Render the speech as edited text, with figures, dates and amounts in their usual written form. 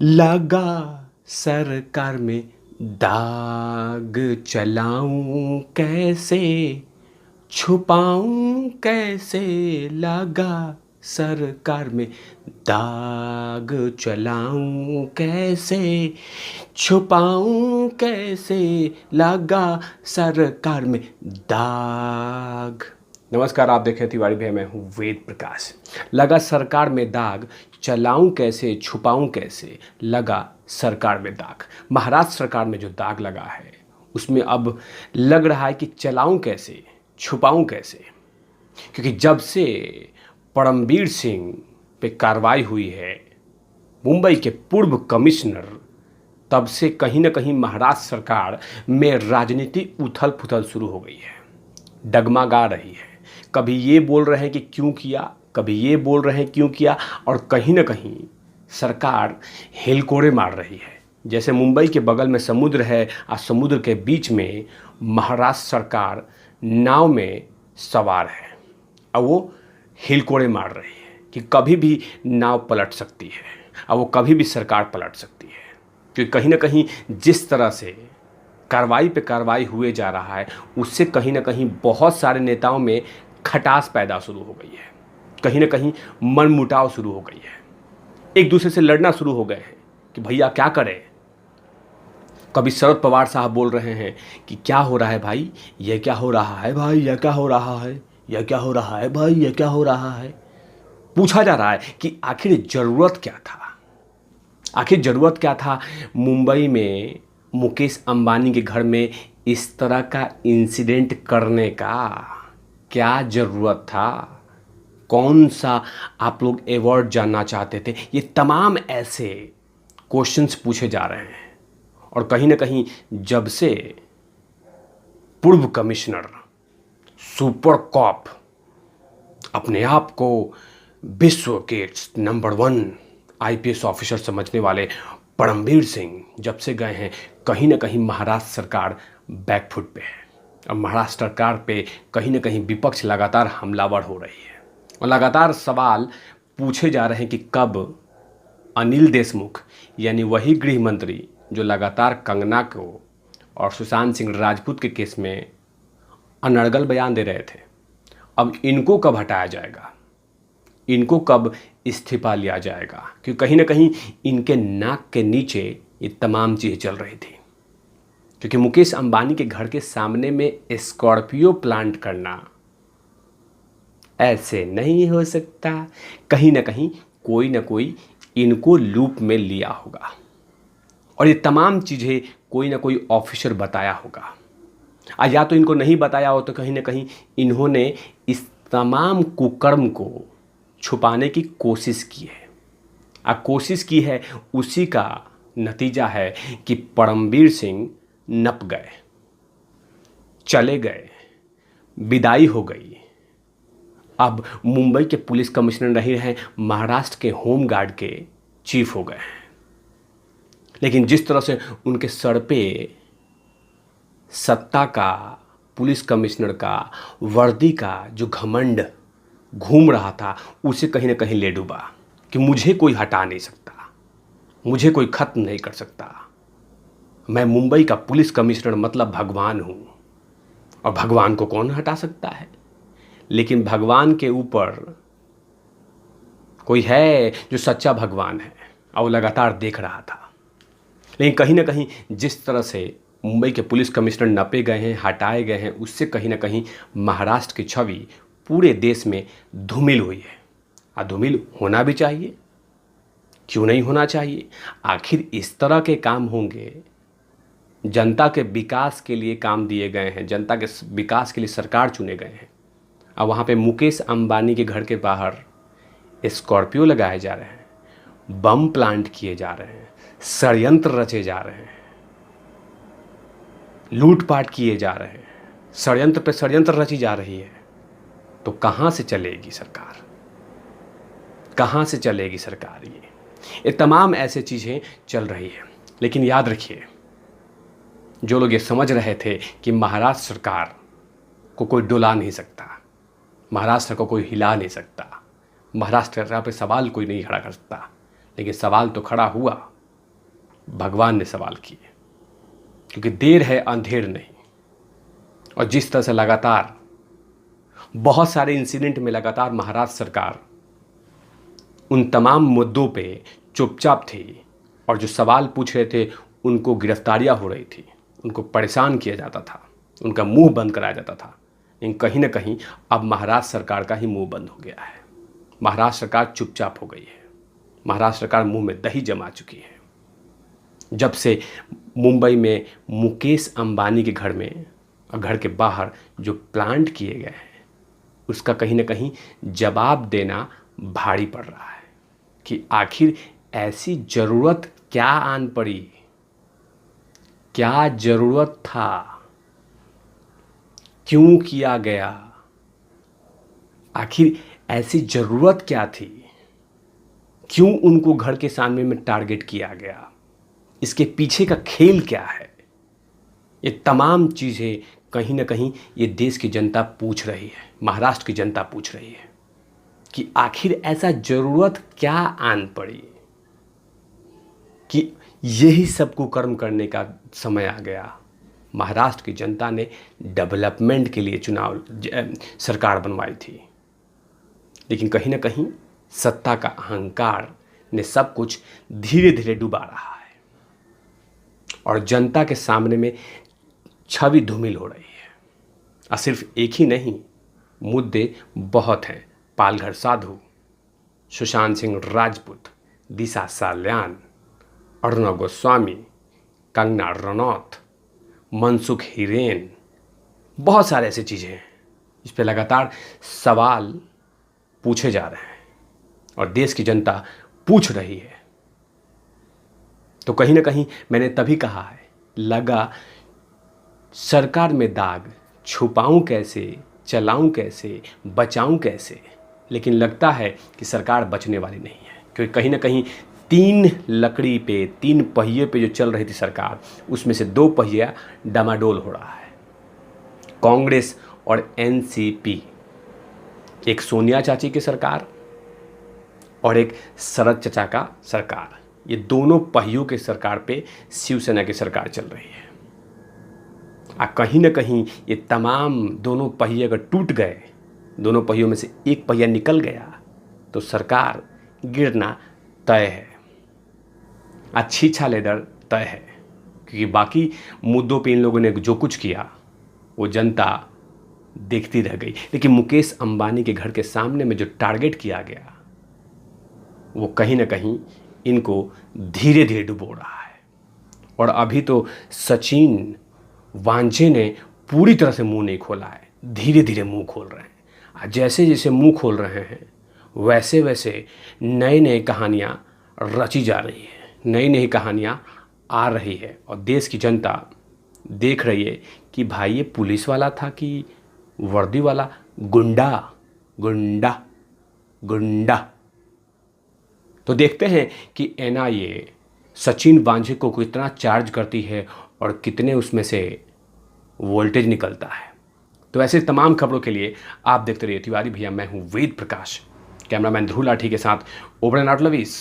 लगा सरकार में दाग, चलाऊं कैसे, छुपाऊं कैसे। लगा सरकार में दाग, चलाऊं कैसे, छुपाऊं कैसे। लगा सरकार में दाग। नमस्कार, आप देख रहे हैं तिवारी भाई, मैं हूँ वेद प्रकाश। लगा सरकार में दाग, चलाऊं कैसे, छुपाऊं कैसे। लगा सरकार में दाग। महाराष्ट्र सरकार में जो दाग लगा है उसमें अब लग रहा है कि चलाऊं कैसे, छुपाऊं कैसे। क्योंकि जब से परमबीर सिंह पे कार्रवाई हुई है, मुंबई के पूर्व कमिश्नर, तब से कहीं ना कहीं महाराष्ट्र सरकार में राजनीति उथल पुथल शुरू हो गई है, डगमगा रही है। कभी ये बोल रहे हैं कि क्यों किया, कभी ये बोल रहे हैं क्यों किया, और कहीं ना कहीं सरकार हिलकोरे मार रही है। जैसे मुंबई के बगल में समुद्र है और समुद्र के बीच में महाराष्ट्र सरकार नाव में सवार है और वो हिलकोरे मार रही है कि कभी भी नाव पलट सकती है और वो कभी भी सरकार पलट सकती है। क्योंकि कहीं ना कहीं जिस तरह से कार्रवाई पे कार्रवाई हुए जा रहा है, उससे कहीं ना कहीं बहुत सारे नेताओं में खटास पैदा शुरू हो गई है, कहीं ना कहीं मनमुटाव शुरू हो गई है, एक दूसरे से लड़ना शुरू हो गए हैं कि भैया क्या करें। कभी शरद पवार साहब बोल रहे हैं कि क्या हो रहा है भाई, ये क्या हो रहा है भाई, यह क्या हो रहा है, यह क्या हो रहा है भाई, यह क्या हो रहा है। पूछा जा रहा है कि आखिर ज़रूरत क्या था, आखिर ज़रूरत क्या था मुंबई में मुकेश अंबानी के घर में इस तरह का इंसिडेंट करने का। क्या ज़रूरत था, कौन सा आप लोग अवार्ड जानना चाहते थे। ये तमाम ऐसे क्वेश्चंस पूछे जा रहे हैं। और कहीं ना कहीं जब से पूर्व कमिश्नर, सुपर कॉप, अपने आप को विश्व के नंबर 1 आईपीएस ऑफिसर समझने वाले परमबीर सिंह जब से गए हैं, कहीं ना कहीं महाराष्ट्र सरकार बैकफुट पे है। और महाराष्ट्र सरकार पे कहीं ना कहीं विपक्ष लगातार हमलावर हो रही है और लगातार सवाल पूछे जा रहे हैं कि कब अनिल देशमुख, यानी वही गृह मंत्री जो लगातार कंगना को और सुशांत सिंह राजपूत के केस में अनर्गल बयान दे रहे थे, अब इनको कब हटाया जाएगा, इनको कब इस्तीफा लिया जाएगा। क्योंकि कहीं ना कहीं इनके नाक के नीचे ये तमाम चीज़ें चल रही थी। क्योंकि मुकेश अंबानी के घर के सामने में स्कॉर्पियो प्लांट करना ऐसे नहीं हो सकता। कहीं ना कहीं कोई ना कोई इनको लूप में लिया होगा और ये तमाम चीज़ें कोई ना कोई ऑफिसर बताया होगा। या तो इनको नहीं बताया हो तो कहीं ना कहीं इन्होंने इस तमाम कुकर्म को छुपाने की कोशिश की है। कोशिश की है, उसी का नतीजा है कि परमबीर सिंह नप गए, चले गए, विदाई हो गई। अब मुंबई के पुलिस कमिश्नर नहीं रहे, महाराष्ट्र के होम गार्ड के चीफ हो गए हैं। लेकिन जिस तरह से उनके सर पे सत्ता का, पुलिस कमिश्नर का, वर्दी का जो घमंड घूम रहा था, उसे कहीं ना कहीं ले डूबा कि मुझे कोई हटा नहीं सकता, मुझे कोई खत्म नहीं कर सकता। मैं मुंबई का पुलिस कमिश्नर मतलब भगवान हूँ और भगवान को कौन हटा सकता है। लेकिन भगवान के ऊपर कोई है जो सच्चा भगवान है और वो लगातार देख रहा था। लेकिन कहीं ना कहीं जिस तरह से मुंबई के पुलिस कमिश्नर नपे गए हैं, हटाए गए हैं, उससे कहीं ना कहीं महाराष्ट्र की छवि पूरे देश में धूमिल हुई है। और धूमिल होना भी चाहिए, क्यों नहीं होना चाहिए। आखिर इस तरह के काम होंगे, जनता के विकास के लिए काम दिए गए हैं, जनता के विकास के लिए सरकार चुने गए हैं, और वहाँ पे मुकेश अंबानी के घर के बाहर स्कॉर्पियो लगाए जा रहे हैं, बम प्लांट किए जा रहे हैं, षड्यंत्र रचे जा रहे हैं, लूटपाट किए जा रहे हैं, षड्यंत्र पे षड्यंत्र रची जा रही है। तो कहाँ से चलेगी सरकार, कहाँ से चलेगी सरकार। ये तमाम ऐसे चीज़ें चल रही है। लेकिन याद रखिए, जो लोग ये समझ रहे थे कि महाराष्ट्र सरकार को कोई डुला नहीं सकता, महाराष्ट्र को कोई हिला नहीं सकता, महाराष्ट्र सरकार पे सवाल कोई नहीं खड़ा कर सकता, लेकिन सवाल तो खड़ा हुआ भगवान ने सवाल किए, क्योंकि देर है अंधेर नहीं। और जिस तरह से लगातार बहुत सारे इंसिडेंट में लगातार महाराष्ट्र सरकार उन तमाम मुद्दों पे चुपचाप थी और जो सवाल पूछ रहे थे उनको गिरफ्तारियां हो रही थी, उनको परेशान किया जाता था, उनका मुंह बंद कराया जाता था। लेकिन कहीं ना कहीं अब महाराष्ट्र सरकार का ही मुंह बंद हो गया है। महाराष्ट्र सरकार चुपचाप हो गई है। महाराष्ट्र सरकार मुंह में दही जमा चुकी है। जब से मुंबई में मुकेश अंबानी के घर में और घर के बाहर जो प्लांट किए गए हैं, उसका कहीं ना कहीं जवाब देना भारी पड़ रहा है कि आखिर ऐसी ज़रूरत क्या आन पड़ी, क्या ज़रूरत था, क्यों किया गया, आखिर ऐसी ज़रूरत क्या थी, क्यों उनको घर के सामने में टारगेट किया गया, इसके पीछे का खेल क्या है। ये तमाम चीज़ें कहीं ना कहीं ये देश की जनता पूछ रही है, महाराष्ट्र की जनता पूछ रही है कि आखिर ऐसा ज़रूरत क्या आन पड़ी कि यही सब कुकर्म करने का समय आ गया। महाराष्ट्र की जनता ने डेवलपमेंट के लिए सरकार बनवाई थी, लेकिन कहीं ना कहीं सत्ता का अहंकार ने सब कुछ धीरे धीरे डुबा रहा है और जनता के सामने में छवि धूमिल हो रही है। और सिर्फ एक ही नहीं, मुद्दे बहुत हैं। पालघर साधु, सुशांत सिंह राजपूत, दिशा साल्यान, अर्णव गोस्वामी, कंगना रनौत, मनसुख हिरेन, बहुत सारे ऐसी चीज़ें हैं इस पर लगातार सवाल पूछे जा रहे हैं और देश की जनता पूछ रही है। तो कहीं ना कहीं मैंने तभी कहा है, लगा सरकार में दाग, छुपाऊं कैसे, चलाऊं कैसे, बचाऊं कैसे। लेकिन लगता है कि सरकार बचने वाली नहीं है, क्योंकि कहीं ना कहीं तीन पहिए पे जो चल रही थी सरकार, उसमें से 2 पहिया डामाडोल हो रहा है। कांग्रेस और एनसीपी, एक सोनिया चाची की सरकार और एक शरद चचा का सरकार, ये दोनों पहियों के सरकार पे शिवसेना की सरकार चल रही है। कहीं ना कहीं ये तमाम दोनों पहिए अगर टूट गए, दोनों पहियों में से एक पहिया निकल गया, तो सरकार गिरना तय है, अच्छी छालेदर तय है। क्योंकि बाकी मुद्दों पे इन लोगों ने जो कुछ किया वो जनता देखती रह गई, लेकिन मुकेश अंबानी के घर के सामने में जो टारगेट किया गया वो कहीं ना कहीं इनको धीरे धीरे डुबो रहा है। और अभी तो सचिन वांझे ने पूरी तरह से मुंह नहीं खोला है, धीरे धीरे मुंह खोल रहे हैं। जैसे जैसे मुंह खोल रहे हैं वैसे वैसे नई नई कहानियाँ रची जा रही है, नई नई कहानियाँ आ रही है और देश की जनता देख रही है कि भाई ये पुलिस वाला था कि वर्दी वाला गुंडा गुंडा गुंडा। तो देखते हैं कि एनआईए सचिन वांझे को कितना चार्ज करती है और कितने उसमें से वोल्टेज निकलता है। तो ऐसे तमाम खबरों के लिए आप देखते रहिए तिवारी भैया। मैं हूँ वेद प्रकाश, कैमरामैन ध्रुव लाठी के साथ ओवर एंड आउट लवीज।